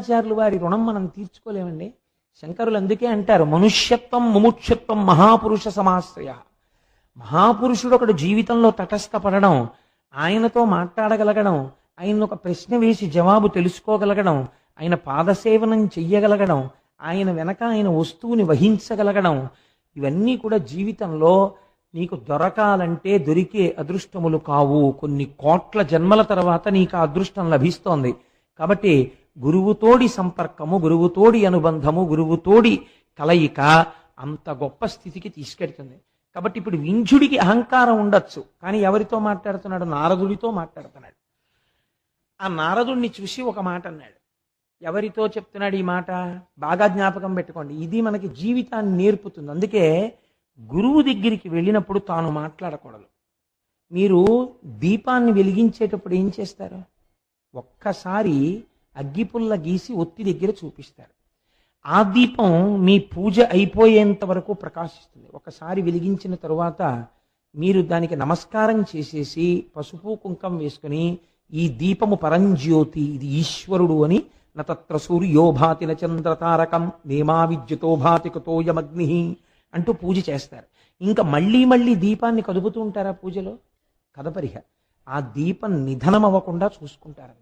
ఆచార్యులు వారి రుణం మనం తీర్చుకోలేమండి. శంకరులు అందుకే అంటారు, మనుష్యత్వం ముముక్షత్వం మహాపురుష సమాశ్రయ. మహాపురుషుడు ఒకడు జీవితంలో తటస్థపడడం, ఆయనతో మాట్లాడగలగడం, ఆయన ఒక ప్రశ్న వేసి జవాబు తెలుసుకోగలగడం, ఆయన పాదసేవనం చెయ్యగలగడం, ఆయన వెనక ఆయన వస్తువుని వహించగలగడం, ఇవన్నీ కూడా జీవితంలో నీకు దొరకాలంటే దొరికే అదృష్టములు కావు. కొన్ని కోట్ల జన్మల తర్వాత నీకు ఆ అదృష్టం లభిస్తోంది. కాబట్టి గురువుతోడి సంపర్కము, గురువుతోడి అనుబంధము, గురువుతోడి కలయిక అంత గొప్ప స్థితికి తీసుకెడుతుంది. కాబట్టి ఇప్పుడు వింధ్యుడికి అహంకారం ఉండొచ్చు, కానీ ఎవరితో మాట్లాడుతున్నాడు? నారదుడితో మాట్లాడుతున్నాడు. ఆ నారదుడిని చూసి ఒక మాట అన్నాడు. ఎవరితో చెప్తున్నాడు ఈ మాట? బాగా జ్ఞాపకం పెట్టుకోండి, ఇది మనకి జీవితాన్ని నేర్పుతుంది. అందుకే గురువు దగ్గరికి వెళ్ళినప్పుడు తాను మాట్లాడకూడదు. మీరు దీపాన్ని వెలిగించేటప్పుడు ఏం చేస్తారు? ఒక్కసారి అగ్గిపుల్ల గీసి ఒత్తి దగ్గర చూపిస్తారు. ఆ దీపం మీ పూజ అయిపోయేంత వరకు ప్రకాశిస్తుంది. ఒకసారి వెలిగించిన తరువాత మీరు దానికి నమస్కారం చేసేసి పసుపు కుంకం వేసుకుని, ఈ దీపము పరంజ్యోతి, ఇది ఈశ్వరుడు అని, నతత్ర సూర్యో భాతి నచంద్రతారకం నేమా విద్యుతో భాతి కుతోయమగ్ని అంటూ పూజ చేస్తారు. ఇంకా మళ్ళీ మళ్ళీ దీపాన్ని కదుపుతూ ఉంటారా పూజలో? కదపరిహ. ఆ దీపం నిధనం అవ్వకుండా చూసుకుంటారు.